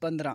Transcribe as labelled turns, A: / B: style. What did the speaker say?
A: 15